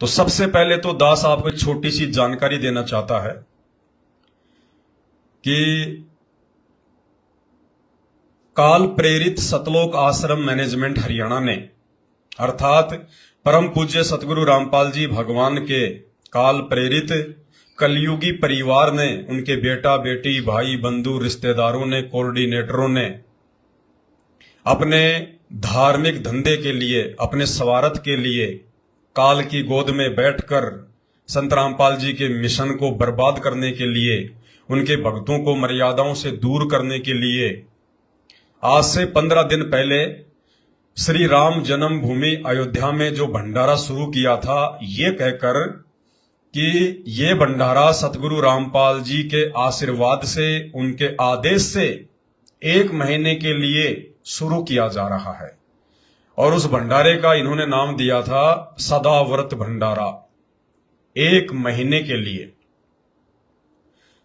तो सबसे पहले तो दास आपको एक छोटी सी जानकारी देना चाहता है कि काल प्रेरित सतलोक आश्रम मैनेजमेंट हरियाणा ने अर्थात परम पूज्य सतगुरु रामपाल जी भगवान के काल प्रेरित कलयुगी परिवार ने, उनके बेटा बेटी भाई बंधु रिश्तेदारों ने, कोऑर्डिनेटरों ने अपने धार्मिक धंधे के लिए, अपने स्वार्थ के लिए काल की गोद में बैठकर संत रामपाल जी के मिशन को बर्बाद करने के लिए, उनके भक्तों को मर्यादाओं से दूर करने के लिए आज से 15 दिन पहले श्री राम जन्मभूमि अयोध्या में जो भंडारा शुरू किया था, ये कहकर कि ये भंडारा सतगुरु रामपाल जी के आशीर्वाद से, उनके आदेश से 1 महीने के लिए शुरू किया जा रहा है। और उस भंडारे का इन्होंने नाम दिया था सदाव्रत भंडारा, 1 महीने के लिए।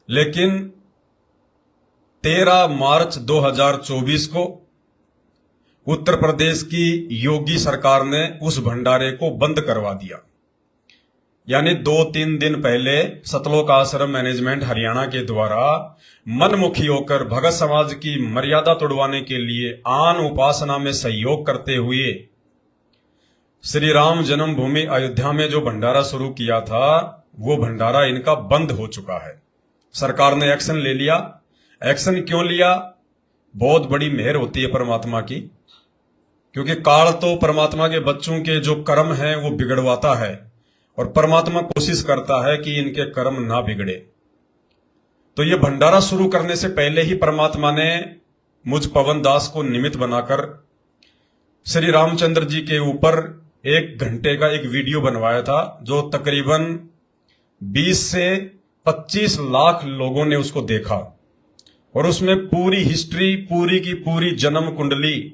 लेकिन 13 मार्च 2024 को उत्तर प्रदेश की योगी सरकार ने उस भंडारे को बंद करवा दिया। यानी 2-3 दिन पहले सतलोक आश्रम मैनेजमेंट हरियाणा के द्वारा मनमुखी होकर भगत समाज की मर्यादा तोड़वाने के लिए आन उपासना में सहयोग करते हुए श्री राम जन्मभूमि अयोध्या में जो भंडारा शुरू किया था, वो भंडारा इनका बंद हो चुका है। सरकार ने एक्शन ले लिया। एक्शन क्यों लिया? बहुत बड़ी मेहर होती है परमात्मा की, क्योंकि काल तो परमात्मा के बच्चों के जो कर्म हैं वो बिगड़वाता है, और परमात्मा कोशिश करता है कि इनके कर्म ना बिगड़े। तो ये भंडारा शुरू करने से पहले ही परमात्मा ने मुझ पवन दास को निमित्त बनाकर श्री रामचंद्र जी के ऊपर 1 घंटे का एक वीडियो बनवाया था, जो तकरीबन 20 से 25 लाख लोगों ने उसको देखा। और उसमें पूरी हिस्ट्री, पूरी की पूरी जन्म कुंडली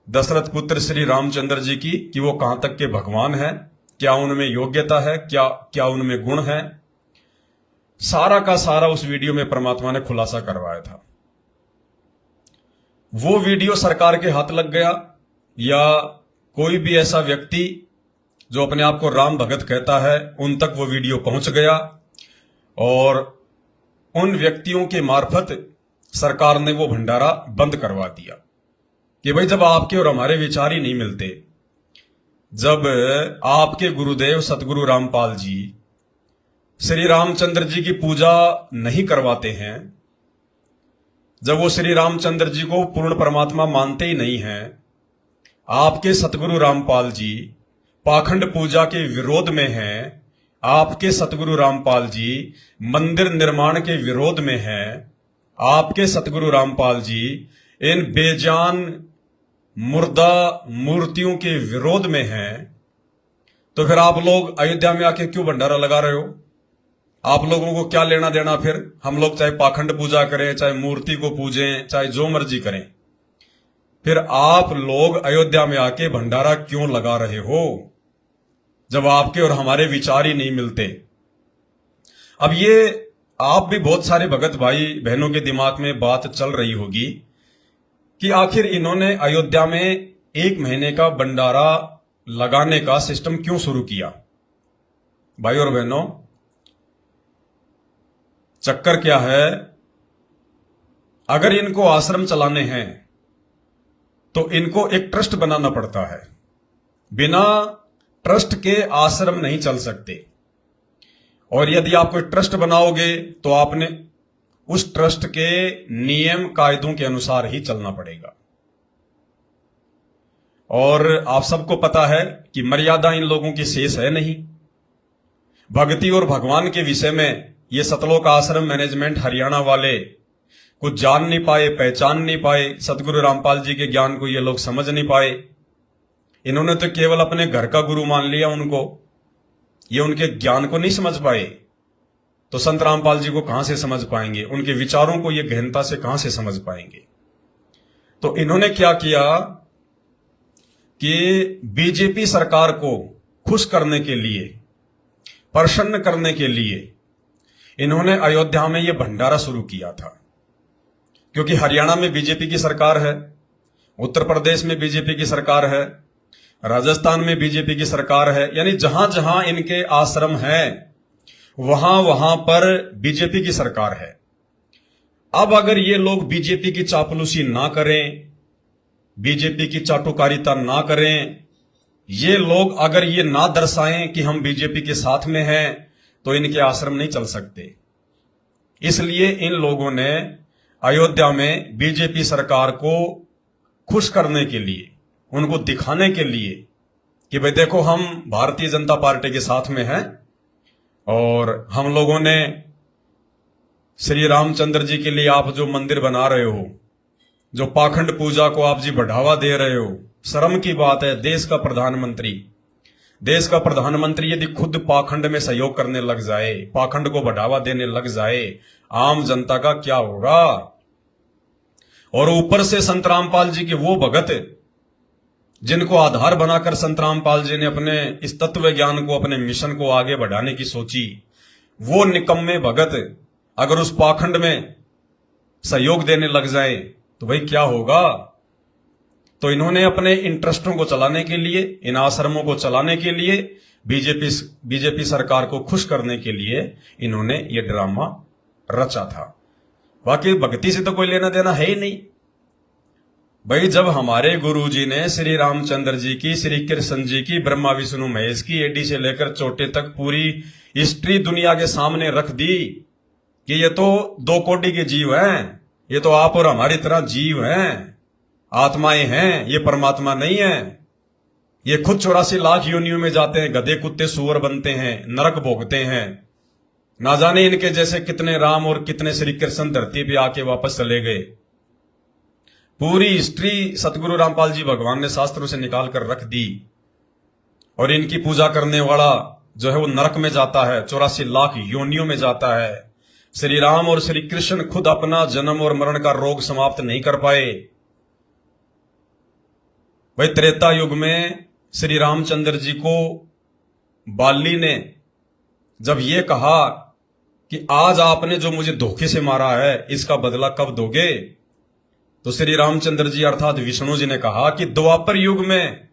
दशरथ पुत्र श्री रामचंद्र जी की, कि वो कहां तक के भगवान है, क्या उनमें योग्यता है, क्या उनमें गुण है, सारा का सारा उस वीडियो में परमात्मा ने खुलासा करवाया था। वो वीडियो सरकार के हाथ लग गया, या कोई भी ऐसा व्यक्ति जो अपने आप को राम भगत कहता है, उन तक वो वीडियो पहुंच गया, और उन व्यक्तियों के मार्फत सरकार ने वो भंडारा बंद करवा दिया। कि भाई, जब आपके और हमारे विचार ही नहीं मिलते, जब आपके गुरुदेव सतगुरु रामपाल जी श्री रामचंद्र जी की पूजा नहीं करवाते हैं, जब वो श्री रामचंद्र जी को पूर्ण परमात्मा मानते ही नहीं हैं, आपके सतगुरु रामपाल जी पाखंड पूजा के विरोध में हैं, आपके सतगुरु रामपाल जी मंदिर निर्माण के विरोध में हैं, आपके सतगुरु रामपाल जी इन बेजान मुर्दा मूर्तियों के विरोध में हैं, तो फिर आप लोग अयोध्या में आके क्यों भंडारा लगा रहे हो? आप लोगों को क्या लेना देना? फिर हम लोग चाहे पाखंड पूजा करें, चाहे मूर्ति को पूजें, चाहे जो मर्जी करें, फिर आप लोग अयोध्या में आके भंडारा क्यों लगा रहे हो, जब आपके और हमारे विचार ही नहीं मिलते? अब ये आप भी बहुत सारे भगत भाई बहनों के दिमाग में बात चल रही होगी कि आखिर इन्होंने अयोध्या में 1 महीने का भंडारा लगाने का सिस्टम क्यों शुरू किया। भाई और बहनों, चक्कर क्या है, अगर इनको आश्रम चलाने हैं तो इनको एक ट्रस्ट बनाना पड़ता है। बिना ट्रस्ट के आश्रम नहीं चल सकते, और यदि आप कोई ट्रस्ट बनाओगे तो आपने उस ट्रस्ट के नियम कायदों के अनुसार ही चलना पड़ेगा। और आप सबको पता है कि मर्यादा इन लोगों की शेष है नहीं। भक्ति और भगवान के विषय में ये सतलोक आश्रम मैनेजमेंट हरियाणा वाले कुछ जान नहीं पाए, पहचान नहीं पाए, सतगुरु रामपाल जी के ज्ञान को ये लोग समझ नहीं पाए। इन्होंने तो केवल अपने घर का गुरु मान लिया उनको, ये उनके ज्ञान को नहीं समझ पाए। तो संत रामपाल जी को कहां से समझ पाएंगे? उनके विचारों को ये गहनता से कहां से समझ पाएंगे? तो इन्होंने क्या किया कि बीजेपी सरकार को खुश करने के लिए, प्रसन्न करने के लिए इन्होंने अयोध्या में यह भंडारा शुरू किया था। क्योंकि हरियाणा में बीजेपी की सरकार है, उत्तर प्रदेश में बीजेपी की सरकार है, राजस्थान में बीजेपी की सरकार है, यानी जहां जहां इनके आश्रम हैं वहां वहां पर बीजेपी की सरकार है। अब अगर ये लोग बीजेपी की चापलूसी ना करें, बीजेपी की चाटुकारिता ना करें, ये लोग अगर ये ना दर्शाएं कि हम बीजेपी के साथ में हैं, तो इनके आश्रम नहीं चल सकते। इसलिए इन लोगों ने अयोध्या में बीजेपी सरकार को खुश करने के लिए, उनको दिखाने के लिए कि भाई देखो हम भारतीय जनता पार्टी के साथ में हैं और हम लोगों ने श्री रामचंद्र जी के लिए आप जो मंदिर बना रहे हो, जो पाखंड पूजा को आप जी बढ़ावा दे रहे हो, शर्म की बात है। देश का प्रधानमंत्री यदि खुद पाखंड में सहयोग करने लग जाए, पाखंड को बढ़ावा देने लग जाए, आम जनता का क्या होगा। और ऊपर से संत रामपाल जी के वो भगत जिनको आधार बनाकर संत रामपाल जी ने अपने इस तत्व ज्ञान को, अपने मिशन को आगे बढ़ाने की सोची, वो निकम्मे भगत अगर उस पाखंड में सहयोग देने लग जाए तो भाई क्या होगा। तो इन्होंने अपने इंटरेस्टों को चलाने के लिए, इन आश्रमों को चलाने के लिए, बीजेपी सरकार को खुश करने के लिए इन्होंने ये ड्रामा रचा था। बाकी भक्ति से तो कोई लेना देना है ही नहीं। भाई जब हमारे गुरुजी ने श्री रामचंद्र जी की, श्री कृष्ण जी की, ब्रह्मा विष्णु महेश की एडी से लेकर चोटे तक पूरी हिस्ट्री दुनिया के सामने रख दी कि ये तो दो कोटि के जीव हैं, ये तो आप और हमारी तरह जीव हैं, आत्माएं हैं, ये परमात्मा नहीं है। ये खुद 84 लाख योनियों में जाते हैं, गधे कुत्ते सूअर बनते हैं, नरक भोगते हैं। ना जाने इनके जैसे कितने राम और कितने श्री कृष्ण धरती पे आके वापस चले गए। पूरी हिस्ट्री सतगुरु रामपाल जी भगवान ने शास्त्रों से निकाल कर रख दी। और इनकी पूजा करने वाला जो है वो नरक में जाता है, 84 लाख योनियों में जाता है। श्री राम और श्री कृष्ण खुद अपना जन्म और मरण का रोग समाप्त नहीं कर पाए। भाई त्रेता युग में श्री रामचंद्र जी को बाली ने जब ये कहा कि आज आपने जो मुझे धोखे से मारा है इसका बदला कब दोगे, तो श्री रामचंद्र जी अर्थात विष्णु जी ने कहा कि द्वापर युग में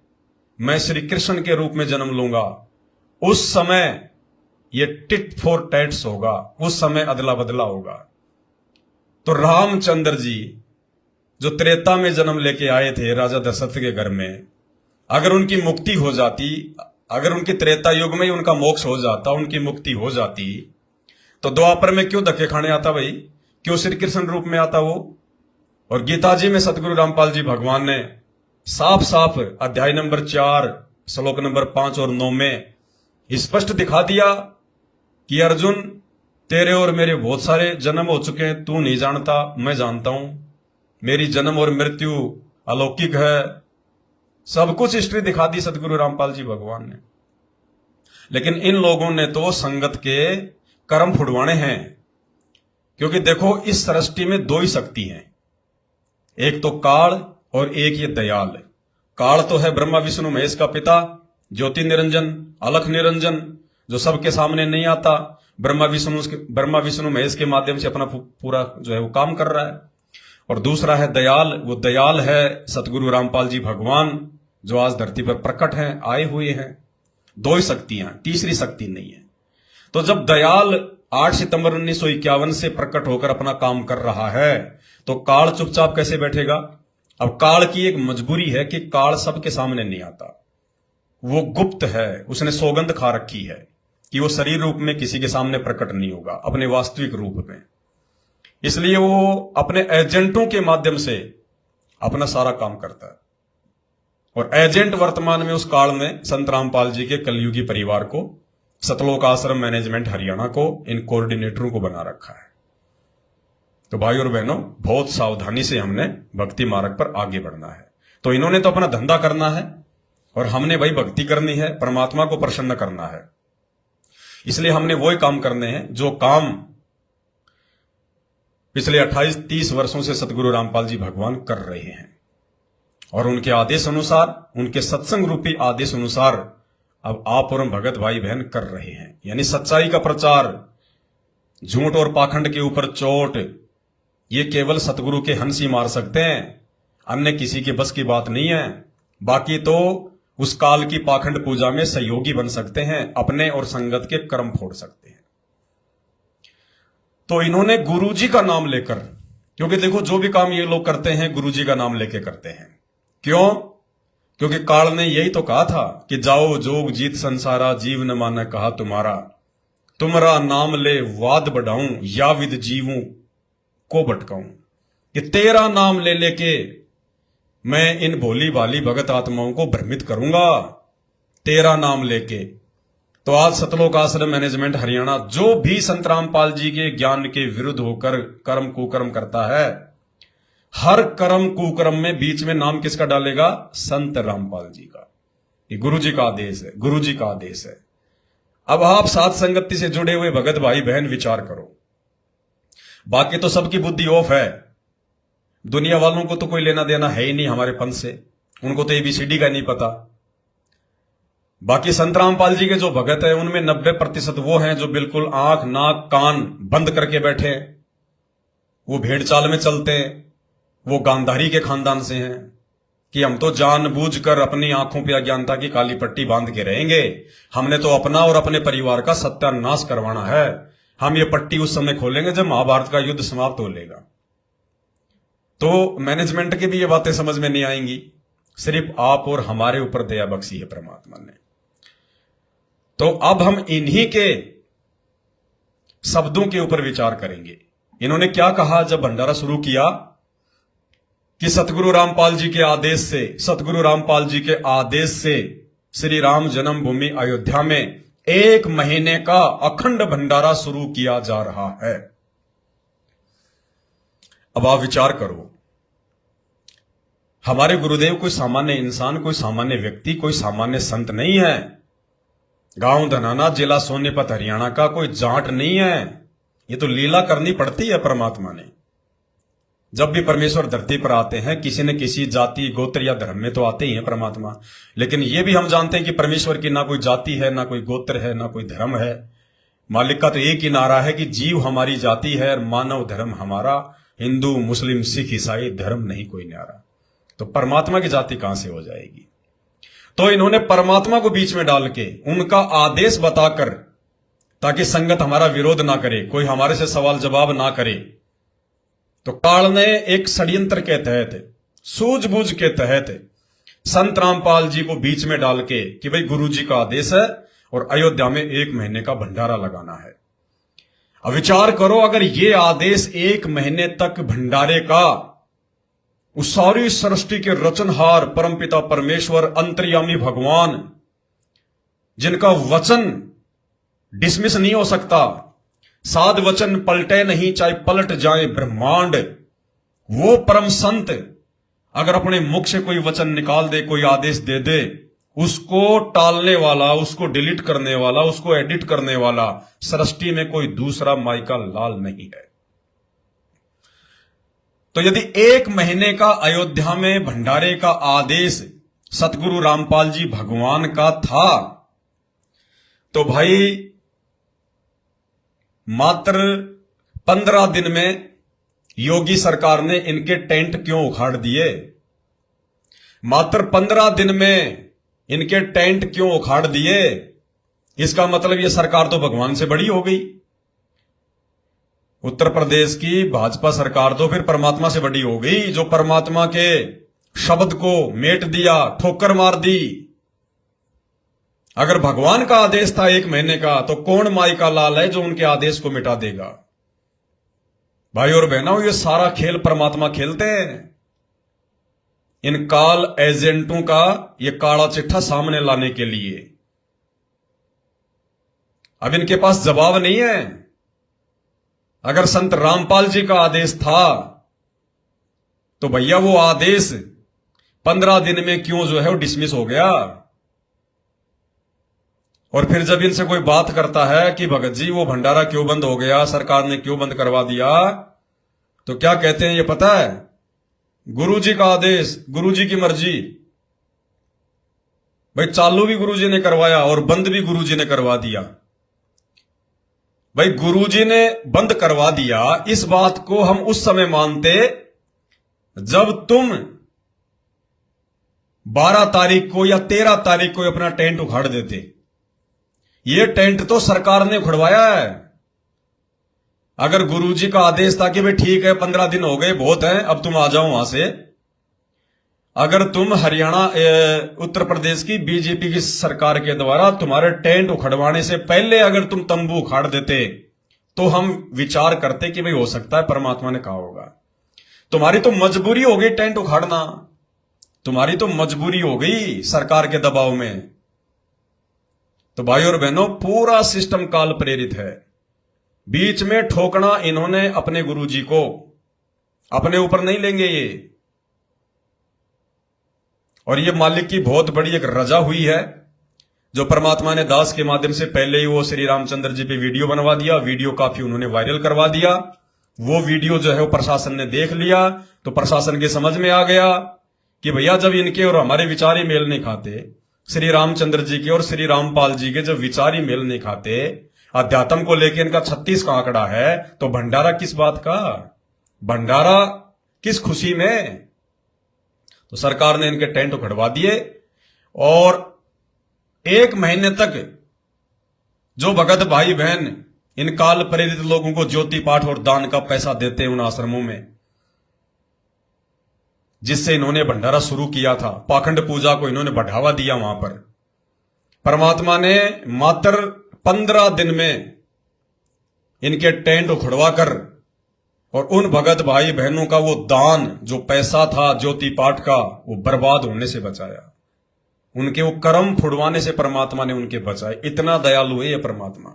मैं श्री कृष्ण के रूप में जन्म लूंगा। उस समय ये टिट फॉर टैट्स होगा, उस समय अदला बदला होगा। तो रामचंद्र जी जो त्रेता में जन्म लेके आए थे राजा दशरथ के घर में, अगर उनकी मुक्ति हो जाती, अगर उनके त्रेता युग में ही उनका मोक्ष हो जाता, उनकी मुक्ति हो जाती, तो द्वापर में क्यों धक्के खाने आता भाई, क्यों श्री कृष्ण रूप में आता वो। और गीता जी में सतगुरु रामपाल जी भगवान ने साफ साफ अध्याय नंबर 4 श्लोक नंबर 5 और 9 में स्पष्ट दिखा दिया कि अर्जुन तेरे और मेरे बहुत सारे जन्म हो चुके हैं, तू नहीं जानता, मैं जानता हूं। मेरी जन्म और मृत्यु अलौकिक है। सब कुछ हिस्ट्री दिखा दी सतगुरु रामपाल जी भगवान ने। लेकिन इन लोगों ने तो संगत के कर्म फुड़वाने हैं। क्योंकि देखो इस सृष्टि में दो ही शक्ति हैं, एक तो काल और एक ये दयाल। काल तो है ब्रह्मा विष्णु महेश का पिता, ज्योति निरंजन, अलख निरंजन, जो सबके सामने नहीं आता, ब्रह्मा विष्णु महेश के माध्यम से अपना पूरा जो है वो काम कर रहा है। और दूसरा है दयाल, वो दयाल है सतगुरु रामपाल जी भगवान, जो आज धरती पर प्रकट हैं, आए हुए हैं। दो ही शक्तियां, तीसरी शक्ति नहीं है। तो जब दयाल 8 सितंबर 1951 से प्रकट होकर अपना काम कर रहा है, तो काल चुपचाप कैसे बैठेगा। अब काल की एक मजबूरी है कि काल सबके सामने नहीं आता, वो गुप्त है, उसने सौगंध खा रखी है कि वो शरीर रूप में किसी के सामने प्रकट नहीं होगा अपने वास्तविक रूप में। इसलिए वो अपने एजेंटों के माध्यम से अपना सारा काम करता है। और एजेंट वर्तमान में उस काल में संत रामपाल जी के कलयुगी परिवार को, सतलोक आश्रम मैनेजमेंट हरियाणा को, इन कोऑर्डिनेटरों को बना रखा है। तो भाई और बहनों, बहुत सावधानी से हमने भक्ति मार्ग पर आगे बढ़ना है। तो इन्होंने तो अपना धंधा करना है और हमने भाई भक्ति करनी है, परमात्मा को प्रसन्न करना है। इसलिए हमने वही काम करने हैं जो काम पिछले 28-30 वर्षों से सतगुरु रामपाल जी भगवान कर रहे हैं। और उनके आदेश अनुसार, उनके सत्संग रूपी आदेश अनुसार अब आप और हम भगत भाई बहन कर रहे हैं। यानी सच्चाई का प्रचार, झूठ और पाखंड के ऊपर चोट, ये केवल सतगुरु के हंस ही मार सकते हैं, अन्य किसी के बस की बात नहीं है। बाकी तो उस काल की पाखंड पूजा में सहयोगी बन सकते हैं, अपने और संगत के कर्म फोड़ सकते हैं। तो इन्होंने गुरुजी का नाम लेकर, क्योंकि देखो जो भी काम ये लोग करते हैं गुरुजी का नाम लेके करते हैं। क्यों? क्योंकि काल ने यही तो कहा था कि जाओ जोग जीत संसारा, जीव न माने कहा तुम्हारा, तुम्हारा नाम ले वाद बढ़ाऊं, या विद जीवूं को भटकाऊं। कि तेरा नाम ले लेके मैं इन भोली भाली भगत आत्माओं को भ्रमित करूंगा, तेरा नाम लेके। तो आज सतलोक आश्रम मैनेजमेंट हरियाणा जो भी संत रामपाल जी के ज्ञान के विरुद्ध होकर कर्म कुकर्म करता है, हर कर्म कुकर्म में बीच में नाम किसका डालेगा? संत रामपाल जी का। ये गुरु जी का आदेश है, गुरु जी का आदेश है। अब आप साथ संगति से जुड़े हुए भगत भाई बहन विचार करो। बाकी तो सबकी बुद्धि ऑफ है, दुनिया वालों को तो कोई लेना देना है ही नहीं हमारे पंथ से, उनको तो एबीसीडी का नहीं पता। बाकी संत रामपाल जी के जो भगत है उनमें 90% वो हैं जो बिल्कुल आंख नाक कान बंद करके बैठे हैं, वो भेड़ चाल में चलते हैं, वो गांधारी के खानदान से हैं कि हम तो जानबूझकर अपनी आंखों पे अज्ञानता की काली पट्टी बांध के रहेंगे, हमने तो अपना और अपने परिवार का सत्यानाश करवाना है, हम ये पट्टी उस समय खोलेंगे जब महाभारत का युद्ध समाप्त हो लेगा। तो मैनेजमेंट की भी ये बातें समझ में नहीं आएंगी, सिर्फ आप और हमारे ऊपर दया बख्शी है परमात्मा ने। तो अब हम इन्हीं के शब्दों के ऊपर विचार करेंगे। इन्होंने क्या कहा जब भंडारा शुरू किया कि सतगुरु रामपाल जी के आदेश से, सतगुरु रामपाल जी के आदेश से श्री राम जन्मभूमि अयोध्या में 1 महीने का अखंड भंडारा शुरू किया जा रहा है। अब आप विचार करो, हमारे गुरुदेव कोई सामान्य इंसान, कोई सामान्य व्यक्ति, कोई सामान्य संत नहीं है। गांव धनाना, जिला सोनीपत, हरियाणा का कोई जाट नहीं है। ये तो लीला करनी पड़ती है परमात्मा ने। जब भी परमेश्वर धरती पर आते हैं किसी न किसी जाति गोत्र या धर्म में तो आते ही हैं परमात्मा, लेकिन ये भी हम जानते हैं कि परमेश्वर की ना कोई जाति है, ना कोई गोत्र है, ना कोई धर्म है। मालिक का तो एक ही नारा है कि जीव हमारी जाति है और मानव धर्म हमारा, हिंदू मुस्लिम सिख ईसाई धर्म नहीं कोई न्यारा। तो परमात्मा की जाति कहां से हो जाएगी? तो इन्होंने परमात्मा को बीच में डाल के उनका आदेश बताकर, ताकि संगत हमारा विरोध ना करे, कोई हमारे से सवाल जवाब ना करे, तो काल ने एक षड्यंत्र के तहत, सूझबूझ के तहत संत रामपाल जी को बीच में डाल के कि भाई गुरु जी का आदेश है और अयोध्या में 1 महीने का भंडारा लगाना है। अब विचार करो, अगर ये आदेश 1 महीने तक भंडारे का, उस सारी सृष्टि के रचनहार परमपिता परमेश्वर अंतर्यामी भगवान जिनका वचन डिसमिस नहीं हो सकता, साध वचन पलटे नहीं चाहे पलट जाए ब्रह्मांड, वो परम संत अगर अपने मुख से कोई वचन निकाल दे, कोई आदेश दे दे, उसको टालने वाला, उसको डिलीट करने वाला, उसको एडिट करने वाला सृष्टि में कोई दूसरा माई का लाल नहीं है। तो यदि 1 महीने का अयोध्या में भंडारे का आदेश सतगुरु रामपाल जी भगवान का था, तो भाई मात्र 15 दिन में योगी सरकार ने इनके टेंट क्यों उखाड़ दिए? मात्र 15 दिन में इनके टेंट क्यों उखाड़ दिए? इसका मतलब यह सरकार तो भगवान से बड़ी हो गई। उत्तर प्रदेश की भाजपा सरकार तो फिर परमात्मा से बड़ी हो गई, जो परमात्मा के शब्द को मेट दिया, ठोकर मार दी। अगर भगवान का आदेश था 1 महीने का, तो कौन माई का लाल है जो उनके आदेश को मिटा देगा? भाई और बहनों, ये सारा खेल परमात्मा खेलते हैं। इन काल एजेंटों का ये काला चिट्ठा सामने लाने के लिए अब इनके पास जवाब नहीं है। अगर संत रामपाल जी का आदेश था तो भैया वो आदेश 15 दिन में क्यों जो है वो डिसमिस हो गया? और फिर जब इनसे कोई बात करता है कि भगत जी वो भंडारा क्यों बंद हो गया, सरकार ने क्यों बंद करवा दिया, तो क्या कहते हैं ये पता है? गुरुजी का आदेश, गुरुजी की मर्जी। भाई चालू भी गुरुजी ने करवाया और बंद भी गुरुजी ने करवा दिया। भाई गुरुजी ने बंद करवा दिया, इस बात को हम उस समय मानते जब तुम 12 तारीख को या 13 तारीख को अपना टेंट उखाड़ देते। ये टेंट तो सरकार ने उखड़वाया है। अगर गुरुजी का आदेश था कि भाई ठीक है 15 दिन हो गए बहुत है, अब तुम आ जाओ वहां से, अगर तुम हरियाणा उत्तर प्रदेश की बीजेपी की सरकार के द्वारा तुम्हारे टेंट उखड़वाने से पहले अगर तुम तंबू उखाड़ देते तो हम विचार करते कि भाई हो सकता है परमात्मा ने कहा होगा। तुम्हारी तो मजबूरी हो गई टेंट उखाड़ना, तुम्हारी तो मजबूरी हो गई सरकार के दबाव में। तो भाई और बहनों, पूरा सिस्टम काल प्रेरित है। बीच में ठोकना इन्होंने अपने गुरुजी को, अपने ऊपर नहीं लेंगे ये। और ये मालिक की बहुत बड़ी एक रजा हुई है जो परमात्मा ने दास के माध्यम से पहले ही वो श्री रामचंद्र जी पे वीडियो बनवा दिया, वीडियो काफी उन्होंने वायरल करवा दिया। वो वीडियो जो है वो प्रशासन ने देख लिया तो प्रशासन के समझ में आ गया कि भैया जब इनके और हमारे विचार ही मेल नहीं खाते, श्री रामचंद्र जी के और श्री रामपाल जी के जब विचार ही मेल नहीं खाते, अध्यात्म को लेकर इनका 36 का आंकड़ा है, तो भंडारा किस बात का, भंडारा किस खुशी में। तो सरकार ने इनके टेंट उखड़वा दिए और 1 महीने तक जो भगत भाई बहन इन काल प्रेरित लोगों को ज्योति पाठ और दान का पैसा देते हैं उन आश्रमों में, जिससे इन्होंने भंडारा शुरू किया था, पाखंड पूजा को इन्होंने बढ़ावा दिया, वहां पर परमात्मा ने मात्र 15 दिन में इनके टेंट उखड़वा कर और उन भगत भाई बहनों का वो दान जो पैसा था ज्योति पाठ का, वो बर्बाद होने से बचाया। उनके वो कर्म फुड़वाने से परमात्मा ने उनके बचाए। इतना दयालु है ये परमात्मा।